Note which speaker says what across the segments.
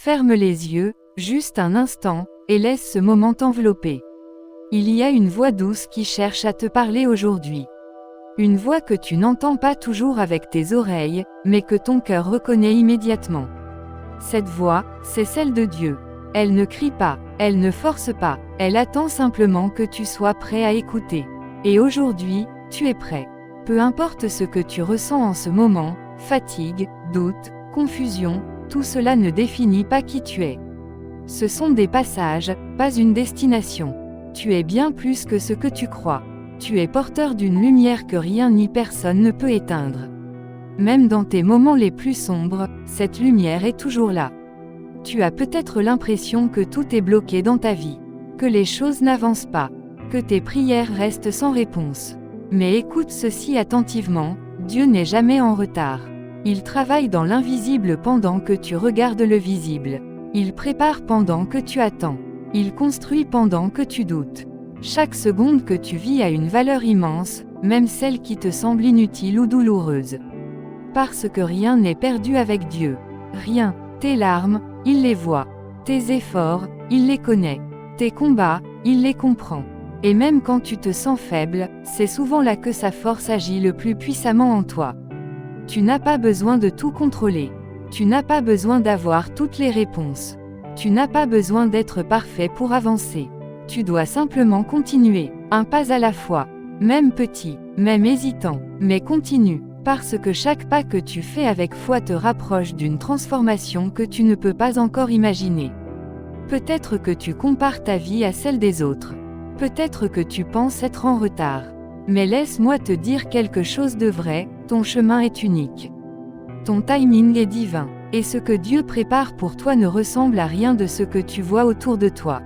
Speaker 1: Ferme les yeux, juste un instant, et laisse ce moment t'envelopper. Il y a une voix douce qui cherche à te parler aujourd'hui. Une voix que tu n'entends pas toujours avec tes oreilles, mais que ton cœur reconnaît immédiatement. Cette voix, c'est celle de Dieu. Elle ne crie pas, elle ne force pas, elle attend simplement que tu sois prêt à écouter. Et aujourd'hui, tu es prêt. Peu importe ce que tu ressens en ce moment, fatigue, doute, confusion, tout cela ne définit pas qui tu es. Ce sont des passages, pas une destination. Tu es bien plus que ce que tu crois. Tu es porteur d'une lumière que rien ni personne ne peut éteindre. Même dans tes moments les plus sombres, cette lumière est toujours là. Tu as peut-être l'impression que tout est bloqué dans ta vie, que les choses n'avancent pas, que tes prières restent sans réponse. Mais écoute ceci attentivement, Dieu n'est jamais en retard. Il travaille dans l'invisible pendant que tu regardes le visible. Il prépare pendant que tu attends. Il construit pendant que tu doutes. Chaque seconde que tu vis a une valeur immense, même celle qui te semble inutile ou douloureuse. Parce que rien n'est perdu avec Dieu. Rien. Tes larmes, il les voit. Tes efforts, il les connaît. Tes combats, il les comprend. Et même quand tu te sens faible, c'est souvent là que sa force agit le plus puissamment en toi. Tu n'as pas besoin de tout contrôler. Tu n'as pas besoin d'avoir toutes les réponses. Tu n'as pas besoin d'être parfait pour avancer. Tu dois simplement continuer, un pas à la fois. Même petit, même hésitant, mais continue, parce que chaque pas que tu fais avec foi te rapproche d'une transformation que tu ne peux pas encore imaginer. Peut-être que tu compares ta vie à celle des autres. Peut-être que tu penses être en retard. Mais laisse-moi te dire quelque chose de vrai, ton chemin est unique. Ton timing est divin, et ce que Dieu prépare pour toi ne ressemble à rien de ce que tu vois autour de toi.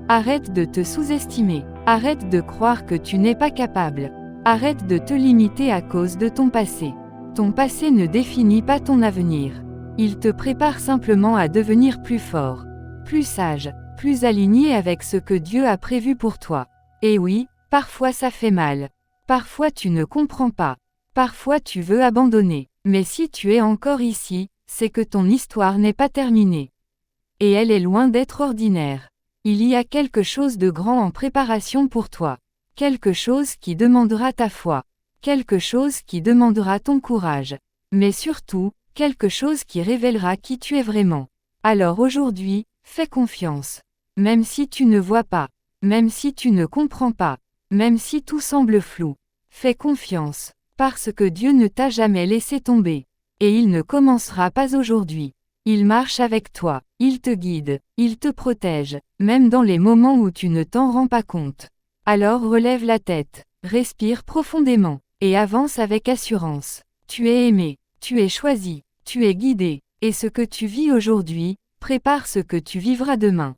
Speaker 1: Arrête de te sous-estimer, arrête de croire que tu n'es pas capable, arrête de te limiter à cause de ton passé. Ton passé ne définit pas ton avenir. Il te prépare simplement à devenir plus fort, plus sage, plus aligné avec ce que Dieu a prévu pour toi. Et oui, parfois ça fait mal. Parfois tu ne comprends pas. Parfois tu veux abandonner. Mais si tu es encore ici, c'est que ton histoire n'est pas terminée. Et elle est loin d'être ordinaire. Il y a quelque chose de grand en préparation pour toi. Quelque chose qui demandera ta foi. Quelque chose qui demandera ton courage. Mais surtout, quelque chose qui révélera qui tu es vraiment. Alors aujourd'hui, fais confiance. Même si tu ne vois pas. Même si tu ne comprends pas. Même si tout semble flou. Fais confiance. Parce que Dieu ne t'a jamais laissé tomber. Et il ne commencera pas aujourd'hui. Il marche avec toi, il te guide, il te protège, même dans les moments où tu ne t'en rends pas compte. Alors relève la tête, respire profondément, et avance avec assurance. Tu es aimé, tu es choisi, tu es guidé, et ce que tu vis aujourd'hui, prépare ce que tu vivras demain.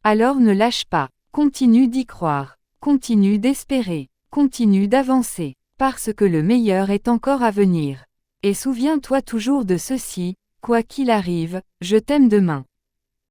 Speaker 1: Alors ne lâche pas, continue d'y croire, continue d'espérer, continue d'avancer, parce que le meilleur est encore à venir. Et souviens-toi toujours de ceci, quoi qu'il arrive, je t'aime demain.